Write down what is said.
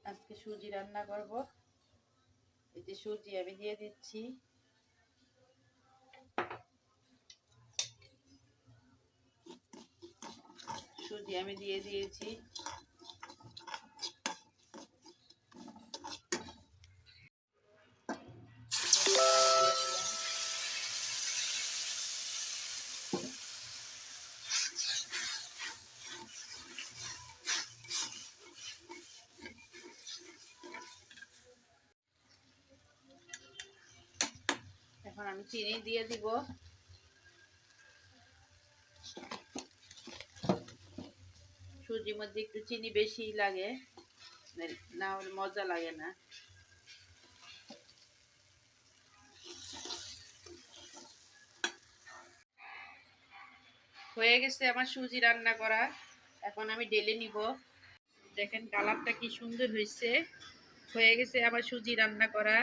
আজকে সুজি রান্না করব। এই যে সুজি আমি দিয়ে দিচ্ছি। সুজি আমি দিয়ে দিয়েছি। এখন আমি চিনি দিয়ে দিব। সুজির মধ্যে একটু চিনি বেশি লাগে, না হলে মজা লাগে না। হয়ে গেছে আমার সুজি রান্না করা। এখন আমি ঢেলে নিব। দেখেন কালারটা কি সুন্দর হয়েছে। হয়ে গেছে আমার সুজি রান্না করা।